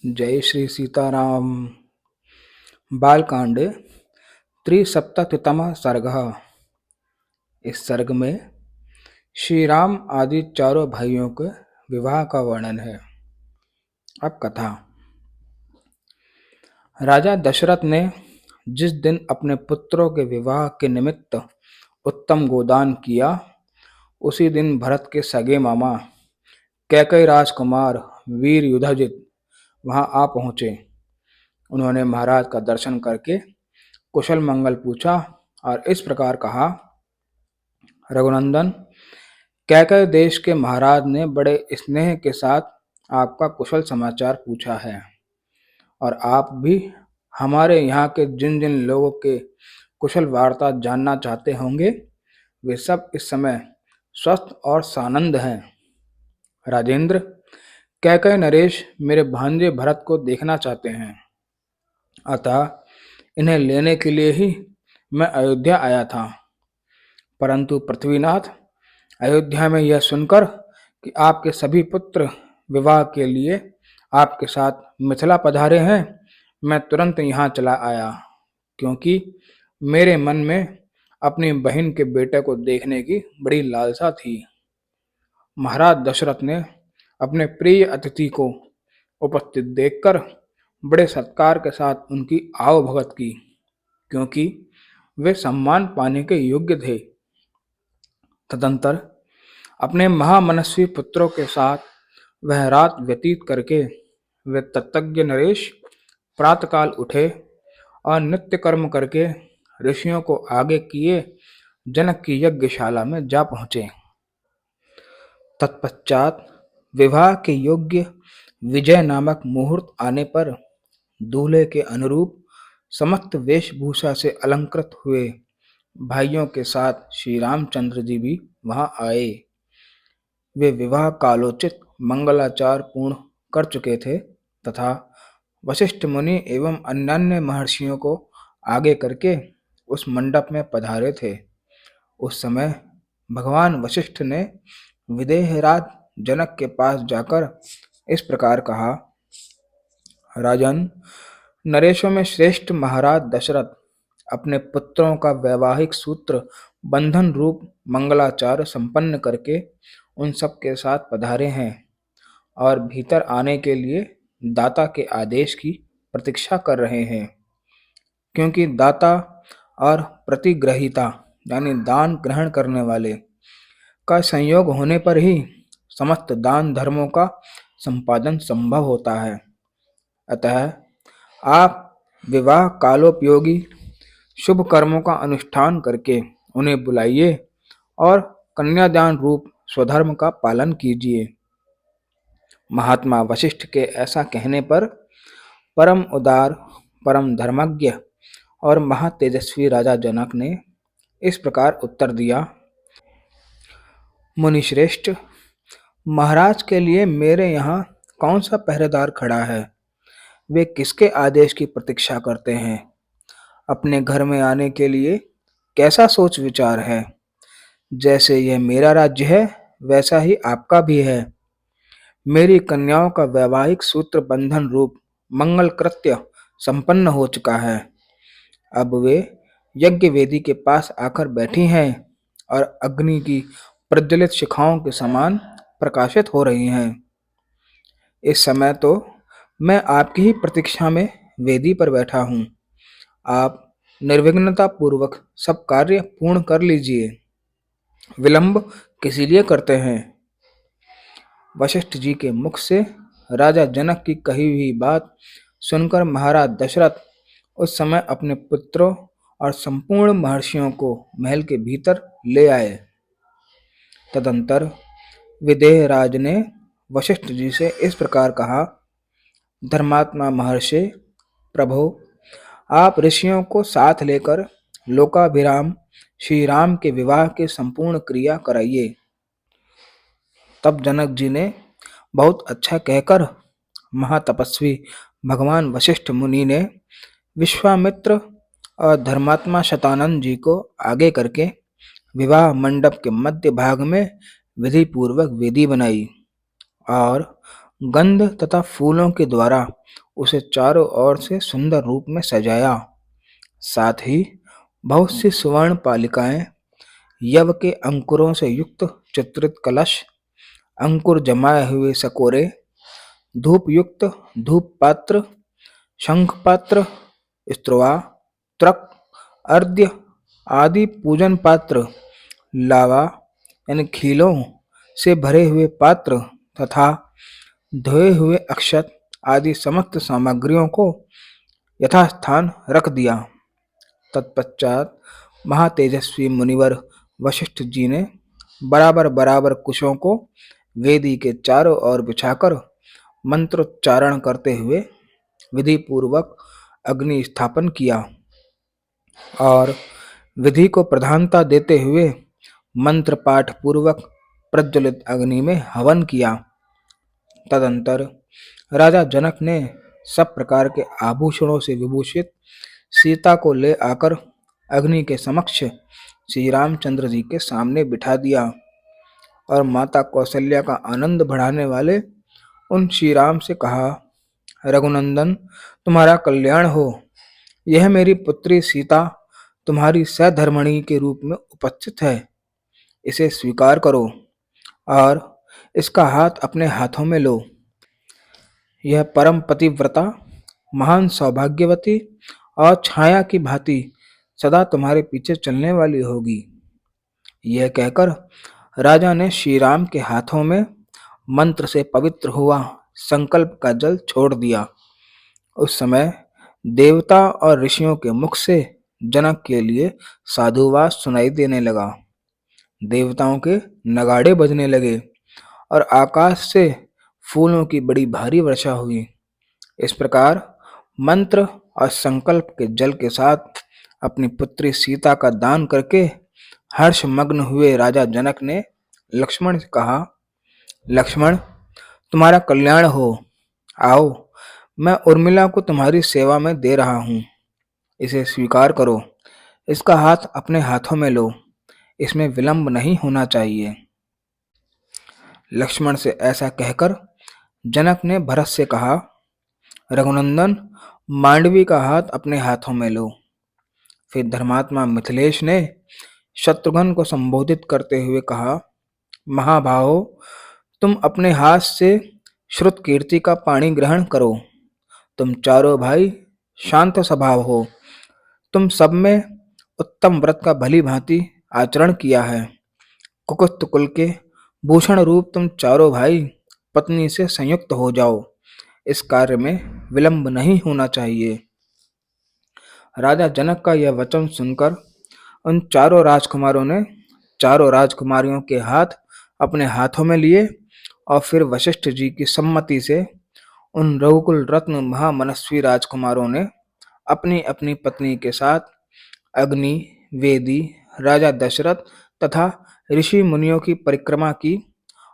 जय श्री सीताराम। बालकांड त्रिसप्ततितमः सर्गः। इस सर्ग में श्री राम आदि चारों भाइयों के विवाह का वर्णन है। अब कथा। राजा दशरथ ने जिस दिन अपने पुत्रों के विवाह के निमित्त उत्तम गोदान किया, उसी दिन भरत के सगे मामा कैकेयी राजकुमार वीर युधाजित वहां आ पहुंचे। उन्होंने महाराज का दर्शन करके कुशल मंगल पूछा और इस प्रकार कहा। रघुनंदन, कैकेयी देश के महाराज ने बड़े स्नेह के साथ आपका कुशल समाचार पूछा है और आप भी हमारे यहाँ के जिन जिन लोगों के कुशल वार्ता जानना चाहते होंगे, वे सब इस समय स्वस्थ और सानंद हैं। राजेंद्र, कैकेयी नरेश मेरे भांजे भरत को देखना चाहते हैं, अतः इन्हें लेने के लिए ही मैं अयोध्या आया था। परंतु पृथ्वीनाथ, अयोध्या में यह सुनकर कि आपके सभी पुत्र विवाह के लिए आपके साथ मिथिला पधारे हैं, मैं तुरंत यहाँ चला आया, क्योंकि मेरे मन में अपनी बहन के बेटे को देखने की बड़ी लालसा थी। महाराज दशरथ ने अपने प्रिय अतिथि को उपस्थित देखकर बड़े सत्कार के साथ उनकी आवभगत की, क्योंकि वे सम्मान पाने के योग्य थे। तदंतर अपने महामनस्वी पुत्रों के साथ वह रात व्यतीत करके वे तत्तज्ञ नरेश प्रातःकाल उठे और नित्य कर्म करके ऋषियों को आगे किए जनक की यज्ञशाला में जा पहुंचे। तत्पश्चात विवाह के योग्य विजय नामक मुहूर्त आने पर दूल्हे के अनुरूप समस्त वेशभूषा से अलंकृत हुए भाइयों के साथ श्री रामचंद्र जी भी वहां आए। वे विवाह कालोचित मंगलाचार पूर्ण कर चुके थे तथा वशिष्ठ मुनि एवं अन्यान्य महर्षियों को आगे करके उस मंडप में पधारे थे। उस समय भगवान वशिष्ठ ने विदेहराज जनक के पास जाकर इस प्रकार कहा। राजन, नरेशों में श्रेष्ठ महाराज दशरथ अपने पुत्रों का वैवाहिक सूत्र बंधन रूप मंगलाचार संपन्न करके उन सब के साथ पधारे हैं और भीतर आने के लिए दाता के आदेश की प्रतीक्षा कर रहे हैं, क्योंकि दाता और प्रतिग्रहीता यानी दान ग्रहण करने वाले का संयोग होने पर ही समस्त दान धर्मों का संपादन संभव होता है। अतः आप विवाह कालोपयोगी शुभ कर्मों का अनुष्ठान करके उन्हें बुलाइए और कन्यादान रूप स्वधर्म का पालन कीजिए। महात्मा वशिष्ठ के ऐसा कहने पर परम उदार, परम धर्मज्ञ और महातेजस्वी राजा जनक ने इस प्रकार उत्तर दिया। मुनिश्रेष्ठ, महाराज के लिए मेरे यहाँ कौन सा पहरेदार खड़ा है? वे किसके आदेश की प्रतीक्षा करते हैं? अपने घर में आने के लिए कैसा सोच विचार है? जैसे यह मेरा राज्य है, वैसा ही आपका भी है। मेरी कन्याओं का वैवाहिक सूत्र बंधन रूप मंगल कृत्य संपन्न हो चुका है। अब वे यज्ञ वेदी के पास आकर बैठी हैं और अग्नि की प्रज्वलित शिखाओं के समान प्रकाशित हो रही हैं। इस समय तो मैं आपकी ही प्रतीक्षा में वेदी पर बैठा हूँ। आप निर्विघ्नता पूर्वक सब कार्य पूर्ण कर लीजिए। विलंब किसी लिए करते हैं? वशिष्ठ जी के मुख से राजा जनक की कही हुई बात सुनकर महाराज दशरथ उस समय अपने पुत्रों और संपूर्ण महर्षियों को महल के भीतर ले आए। तदंतर विदेहराज ने वशिष्ठ जी से इस प्रकार कहा। धर्मात्मा महर्षि, प्रभो, आप ऋषियों को साथ लेकर लोकाभिराम श्री राम के विवाह की संपूर्ण क्रिया कराइए। तब जनक जी ने बहुत अच्छा कहकर महातपस्वी भगवान वशिष्ठ मुनि ने विश्वामित्र और धर्मात्मा शतानंद जी को आगे करके विवाह मंडप के मध्य भाग में विधि पूर्वक वेदी बनाई और गंध तथा फूलों के द्वारा उसे चारों ओर से सुंदर रूप में सजाया। साथ ही बहुत सी सुवर्ण पालिकाएं यव के अंकुरों से युक्त चित्रित कलश, अंकुर जमाए हुए सकोरे, धूप युक्त धूप पात्र, शंख पात्र, स्त्रुवा, त्रक, अर्घ्य आदि पूजन पात्र, लावा यानी खीलों से भरे हुए पात्र तथा धोए हुए अक्षत आदि समस्त सामग्रियों को यथास्थान रख दिया। तत्पश्चात महातेजस्वी मुनिवर वशिष्ठ जी ने बराबर बराबर कुशों को वेदी के चारों ओर बिछाकर मंत्रोच्चारण करते हुए विधि पूर्वक अग्नि स्थापन किया और विधि को प्रधानता देते हुए मंत्र पाठ पूर्वक प्रज्वलित अग्नि में हवन किया। तदंतर राजा जनक ने सब प्रकार के आभूषणों से विभूषित सीता को ले आकर अग्नि के समक्ष श्री रामचंद्र जी के सामने बिठा दिया और माता कौशल्या का आनंद बढ़ाने वाले उन श्री राम से कहा, रघुनंदन, तुम्हारा कल्याण हो। यह मेरी पुत्री सीता तुम्हारी सहधर्मणी के रूप में उपस्थित है। इसे स्वीकार करो और इसका हाथ अपने हाथों में लो। यह परम पतिव्रता, महान सौभाग्यवती और छाया की भांति सदा तुम्हारे पीछे चलने वाली होगी। यह कहकर राजा ने श्री राम के हाथों में मंत्र से पवित्र हुआ संकल्प का जल छोड़ दिया। उस समय देवता और ऋषियों के मुख से जनक के लिए साधुवाद सुनाई देने लगा। देवताओं के नगाड़े बजने लगे और आकाश से फूलों की बड़ी भारी वर्षा हुई। इस प्रकार मंत्र और संकल्प के जल के साथ अपनी पुत्री सीता का दान करके हर्षमग्न हुए राजा जनक ने लक्ष्मण से कहा, लक्ष्मण, तुम्हारा कल्याण हो। आओ, मैं उर्मिला को तुम्हारी सेवा में दे रहा हूँ। इसे स्वीकार करो। इसका हाथ अपने हाथों में लो। इसमें विलंब नहीं होना चाहिए। लक्ष्मण से ऐसा कहकर जनक ने भरत से कहा, रघुनंदन, मांडवी का हाथ अपने हाथों में लो। फिर धर्मात्मा मिथिलेश ने शत्रुघ्न को संबोधित करते हुए कहा, महाभाहो, तुम अपने हाथ से श्रुत कीर्ति का पानी ग्रहण करो। तुम चारों भाई शांत स्वभाव हो। तुम सब में उत्तम व्रत का भली भांति आचरण किया है। कुकुस्त कुल के भूषण रूप तुम चारों भाई पत्नी से संयुक्त हो जाओ। इस कार्य में विलंब नहीं होना चाहिए। राजा जनक का यह वचन सुनकर उन चारों राजकुमारों ने चारों राजकुमारियों के हाथ अपने हाथों में लिए और फिर वशिष्ठ जी की सम्मति से उन रघुकुल रत्न महामनस्वी राजकुमारों ने अपनी अपनी पत्नी के साथ अग्नि, वेदी, राजा दशरथ तथा ऋषि मुनियों की परिक्रमा की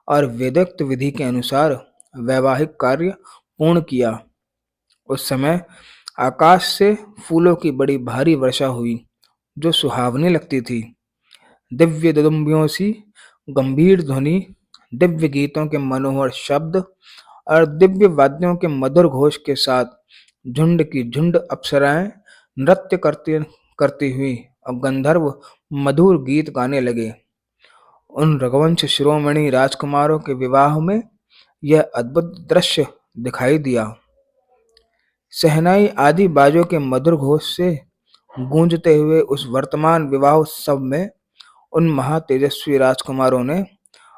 और वेदोक्त विधि के अनुसार वैवाहिक कार्य पूर्ण किया। उस समय आकाश से फूलों की बड़ी भारी वर्षा हुई जो सुहावनी लगती थी। दिव्य दुदुम्बियों सी गंभीर ध्वनि, दिव्य गीतों के मनोहर शब्द और दिव्य वाद्यों के मधुर घोष के साथ झुंड की झुंड अप्सराएं नृत्य करती हुई और गंधर्व मधुर गीत गाने लगे। उन रघुवंश शिरोमणि राजकुमारों के विवाह में यह अद्भुत दृश्य दिखाई दिया। शहनाई आदि बाजों के मधुर घोष से गूंजते हुए उस वर्तमान विवाह उत्सव में उन महातेजस्वी राजकुमारों ने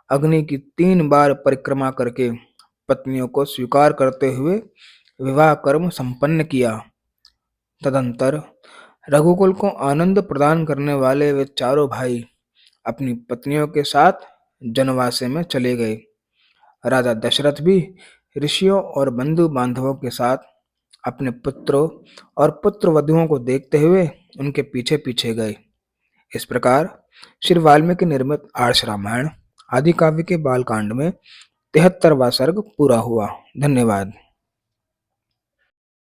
अग्नि की 3 बार परिक्रमा करके पत्नियों को स्वीकार करते हुए विवाह कर्म संपन्न किया। तदंतर रघुकुल को आनंद प्रदान करने वाले वे चारों भाई अपनी पत्नियों के साथ जनवासे में चले गए। राजा दशरथ भी ऋषियों और बंधु बांधवों के साथ अपने पुत्रों और पुत्र वधुओं को देखते हुए उनके पीछे पीछे गए। इस प्रकार श्री वाल्मीकि निर्मित आर्ष रामायण आदि काव्य के बालकांड में 73वां सर्ग पूरा हुआ। धन्यवाद।